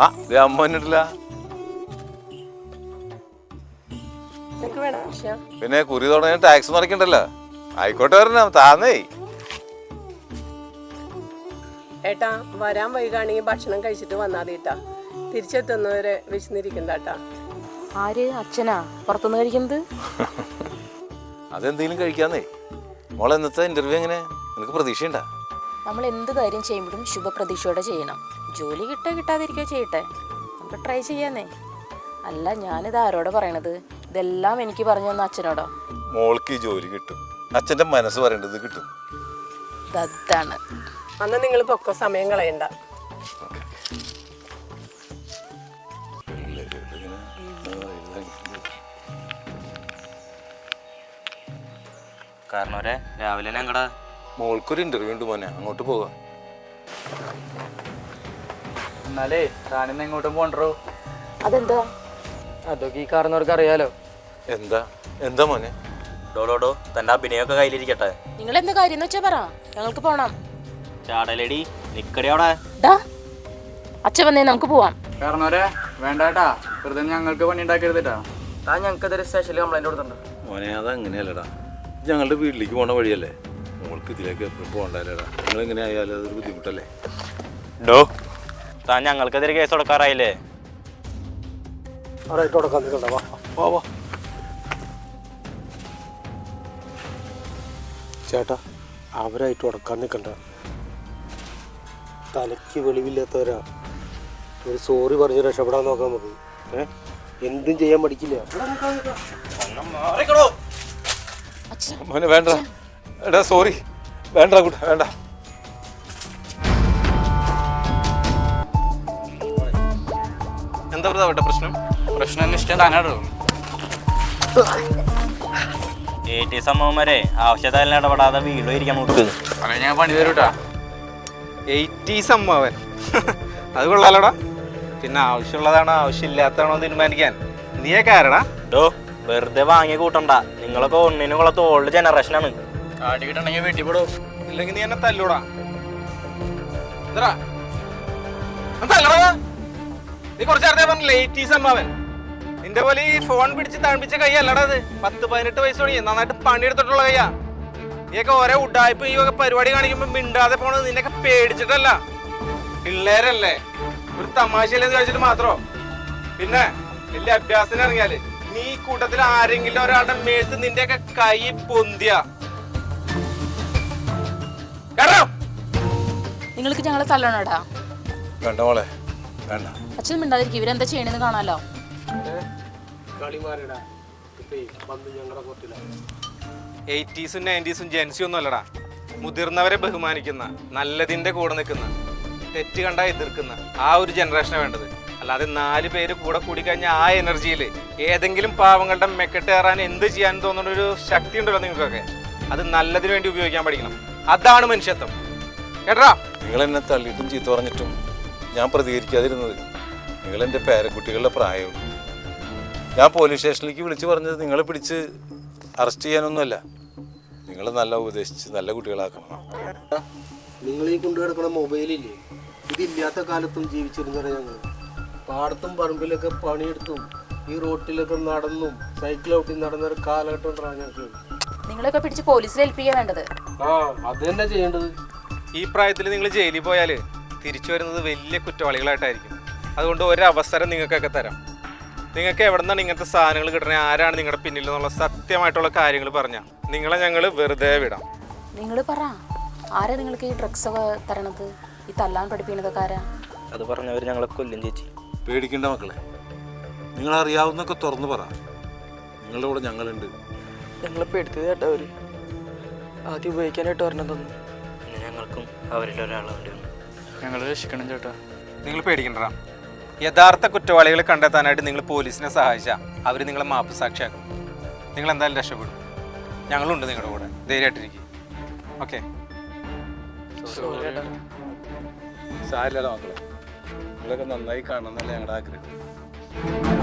ആ ഇത് അമ്മ വന്നിട്ടില്ല. പിന്നെ കുറി തുടങ്ങിയ ടാക്സ് മറിക്കണ്ടല്ലോ. ആയിക്കോട്ടെ വരണം താന്നേ. ഏട്ടാ വരാൻ വൈകാണെങ്കിൽ ഭക്ഷണം കഴിച്ചിട്ട് വന്നാതീട്ടാ. തിരിച്ചെത്തുന്നവരെ വിശന്നിരിക്കണ്ടാട്ടാ. ആര്? അച്ഛനാ പുറത്തുനിന്ന് കഴിക്കുന്നത്? അതെന്തെങ്കിലും കഴിക്കാന്നേ. മോളെ ഇന്നത്തെ ഇന്റർവ്യൂ എങ്ങനെ? നിനക്ക് പ്രതീക്ഷയുണ്ടാ? നമ്മൾ എന്ത് കാര്യം ചെയ്യുമ്പോഴും ശുഭപ്രതീക്ഷയോടെ ചെയ്യണം. ജോലി കിട്ടാതിരിക്കുക ചെയ്യട്ടെ, നമുക്ക് ട്രൈ ചെയ്യാന്നേ. അല്ല ഞാനിത് ആരോടെ പറയണത്? ഇതെല്ലാം എനിക്ക് പറഞ്ഞു തന്ന അച്ഛനോടോ? മോൾക്ക് ഈ ജോലി കിട്ടും, അച്ഛൻ്റെ മനസ്സ് പറയേണ്ടത് കിട്ടും. അതാണ്. അന്ന് നിങ്ങൾ പൊക്കോ, സമയം കളയണ്ട. കാരണം രാവിലെ ഞങ്ങളുടെ മോൾക്കൊരു ഇന്റർവ്യൂ ഉണ്ട് മോനെ, അങ്ങോട്ട് പോകാം. എന്നാലേ താനിന്ന് എങ്ങോട്ടും പോണ്ടോ? അതെന്താ? അതൊക്കെ ഈ കാരണവർക്ക് അറിയാലോ. എന്താ എന്താ മോനെ? ഡോഡോഡോ തൻ്റെ അഭിനയമൊക്കെ കയ്യിലിരിക്കട്ടെ. നിങ്ങൾ എന്താ കാര്യം എന്ന് വെച്ചാ പറ, ഞങ്ങൾക്ക് പോണം. ചാടലടി നിക്കടി അവിടെ. അച്ഛൻ വന്നേ നമുക്ക് പോവാം. കാരണവരെ വേണ്ടാട്ടാ, വെറുതെ ഞങ്ങൾക്ക് പണി ഉണ്ടാക്കരുതട്ടാ. താൻ ഞങ്ങൾക്ക് സ്പെഷ്യൽ കംപ്ലൈന്റ് കൊടുത്തിട്ടുണ്ട്. മോനെ അതങ്ങനെയല്ലടാ, ഞങ്ങളുടെ വീട്ടിലേക്ക് പോണ വഴിയല്ലേ, മോൾക്ക് ഇതിലേക്ക് എപ്പോഴും പോകണ്ടല്ലേടാ. നിങ്ങൾ എങ്ങനെ ആയാലും അതൊരു ബുദ്ധിമുട്ടല്ലേ. ഡോ താൻ ഞങ്ങൾക്കെതിരെ കേസ് കൊടുക്കാറായില്ലേ? ചേട്ടാ അവരായിട്ട് ഉടക്കാൻ നിൽക്കണ്ട. തലയ്ക്ക് വെളിവില്ലാത്തവരാ. ഒരു സോറി പറഞ്ഞ് രക്ഷപ്പെടാൻ നോക്കാൻ നമുക്ക്. എന്തും ചെയ്യാൻ പഠിക്കില്ല. മോനെ വേണ്ട, എടാ സോറി, വേണ്ട കൂട്ട വേണ്ട. എന്താ പ്രശ്നം? പ്രശ്നം അന്വേഷിച്ചാൽ താനാടോ. സംഭവന്മാരെ ആവശ്യത്തിൽ ഇടപെടാതെ വീട്ടിൽ ഇരിക്കാൻ നോക്ക്. അങ്ങനെ ഞാൻ പണി തരൂട്ടാ. 80s അമ്മാവൻ അത് കൊള്ളാലോടാ. പിന്നെ ആവശ്യമുള്ളതാണോ ആവശ്യമില്ലാത്തതാണോ തീരുമാനിക്കാൻ നീയെ കാരണ. ഡോ വെറുതെ വാങ്ങി കൂട്ടണ്ട, നിങ്ങളൊക്കെ ഒന്നിനും കൊള്ളത്ത് ഓൾഡ് ജനറേഷനാണ്. ആടി കിട്ടണമെങ്കിൽ വീട്ടിൽ പോടോ, ഇല്ലെങ്കിൽ നീ എന്നെ തല്ലൂടാ. നീ കുറച്ച് നേരത്തെ പറഞ്ഞില്ലേ 80s അമ്മാവൻ? നിന്റെ പോലെ ഈ ഫോൺ പിടിച്ച് തണുപ്പിച്ച കൈ അല്ലടാ അത്. 10-18 വയസ്സ് തുടങ്ങി നന്നായിട്ട് പണിയെടുത്തിട്ടുള്ള കയ്യാ. നീയൊക്കെ ഓരോ ഉഡായ്പ ഈ പരിപാടി കാണിക്കുമ്പോ മിണ്ടാതെ പോണത് നിന്നൊക്കെ പേടിച്ചിട്ടല്ല, പിള്ളേരല്ലേ, ഒരു തമാശയില്ലെന്ന് കഴിച്ചിട്ട് മാത്രോ. പിന്നെ വലിയ അഭ്യാസത്തിന് ഇറങ്ങിയാല് നീ ഈ കൂട്ടത്തിൽ ആരെങ്കിലും ഒരാളുടെ മേത്ത് നിന്റെയൊക്കെ കൈ പൊന്തിയ നിങ്ങൾക്ക് ഞങ്ങളെ തല്ലണോടാ. വേണ്ട മോളെ വേണ്ട. അച്ഛൻ മിണ്ടാതിരിക്കും, ഇവരെന്താ ചെയ്യണെന്ന് കാണാലോ. കളിമാറിടാ വന്ന് ഞങ്ങളുടെ കോർട്ടില. 80s 90s ജെൻസിയും ഒന്നും അല്ലടാ. മുതിർന്നവരെ ബഹുമാനിക്കുന്ന, നല്ലതിന്റെ കൂടെ നിൽക്കുന്ന, തെറ്റ് കണ്ടാൽ എതിർക്കുന്ന ആ ഒരു ജനറേഷനാണ് വേണ്ടത്. അല്ലാതെ 4 പേര് കൂടെ കൂടിക്കഴിഞ്ഞാൽ ആ എനർജിയിൽ ഏതെങ്കിലും പാവങ്ങളുടെ മെക്കെട്ട് കയറാൻ എന്ത് ചെയ്യാൻ തോന്നുന്ന ഒരു ശക്തി ഉണ്ടല്ലോ നിങ്ങൾക്കൊക്കെ, അത് നല്ലതിന് വേണ്ടി ഉപയോഗിക്കാൻ പഠിക്കണം. അതാണ് മനുഷ്യത്വം കേട്ടാ. നിങ്ങൾ എന്നെ തള്ളിയിട്ടും ചീത്ത പറഞ്ഞിട്ടും ഞാൻ പ്രതികരിക്കാതിരുന്നത് നിങ്ങൾ എൻ്റെ പേരക്കുട്ടികളുടെ പ്രായവും. ഞാൻ പോലീസ് സ്റ്റേഷനിലേക്ക് വിളിച്ച് പറഞ്ഞത് നിങ്ങളെ പിടിച്ച് അറസ്റ്റ് ചെയ്യാനൊന്നുമല്ല, നിങ്ങൾ നല്ല ഉപദേശിച്ച് നല്ല കുട്ടികളാക്കണം. നിങ്ങൾ ഈ കൊണ്ടു കിടക്കുന്ന മൊബൈലില്ലേ, ഇതില്ലാത്ത കാലത്തും ജീവിച്ചിരുന്നവരെ ഞങ്ങൾ. പാടത്തും പറമ്പിലൊക്കെ പണിയെടുത്തും ഈ റോട്ടിലൊക്കെ നടന്നും സൈക്കിൾ ഔട്ടി നടന്നൊരു കാലഘട്ടം ഉണ്ടാകും ഞങ്ങൾക്ക്. നിങ്ങളൊക്കെ പിടിച്ച് പോലീസിൽ ഏൽപ്പിക്കാൻ വേണ്ടത്. അത് തന്നെ ചെയ്യേണ്ടത്. ഈ പ്രായത്തിൽ നിങ്ങൾ ജയിലിൽ പോയാൽ തിരിച്ചു വരുന്നത് വലിയ കുറ്റവാളികളായിട്ടായിരിക്കും. അതുകൊണ്ട് ഒരവസരം നിങ്ങൾക്കൊക്കെ തരാം. നിങ്ങൾക്ക് എവിടെ നിന്നാണ് ഇങ്ങനത്തെ സാധനങ്ങൾ കിട്ടണേ, ആരാണ് നിങ്ങളുടെ പിന്നിൽ എന്നുള്ള സത്യമായിട്ടുള്ള കാര്യങ്ങൾ പറഞ്ഞാൽ നിങ്ങളെ ഞങ്ങൾ വെറുതെ വിടാം. നിങ്ങൾ പറ, ആരാ നിങ്ങൾക്ക് ഈ ഡ്രഗ്സ് ഒക്കെ തരണത്, ഈ തല്ലാൻ പഠിപ്പിക്കുന്നതൊക്കെ ആരാ? അത് പറഞ്ഞവർ ഞങ്ങളെ കൊല്ലും ചേച്ചി. പേടിക്കേണ്ട മക്കളെ, നിങ്ങളറിയാവുന്നൊക്കെ തുറന്നു പറ. നിങ്ങളുടെ കൂടെ ഞങ്ങളുണ്ട്. ഞങ്ങളെ പെടുത്തത് കേട്ടോ അവര്. ആദ്യം ഉപയോഗിക്കാനായിട്ട് ഒരെണ്ണം തന്നു. പിന്നെ ഞങ്ങൾക്കും അവരിൽ ഒരാളുണ്ട്. ഞങ്ങൾ രക്ഷിക്കണം ചേട്ടാ. നിങ്ങൾ പേടിക്കണ്ട. യഥാർത്ഥ കുറ്റവാളികളെ കണ്ടെത്താനായിട്ട് നിങ്ങൾ പോലീസിനെ സഹായിച്ചാൽ അവർ നിങ്ങളെ മാപ്പ് സാക്ഷിയാക്കും. നിങ്ങൾ എന്തായാലും രക്ഷപ്പെടും. ഞങ്ങളുണ്ട് നിങ്ങളുടെ കൂടെ, ധൈര്യമായിട്ടിരിക്കും. ഓക്കെ, സാരില്ലടാ മക്കളെ, നിങ്ങളൊക്കെ നന്നായി കാണണം എന്നല്ലേ ഞങ്ങളുടെ ആഗ്രഹം.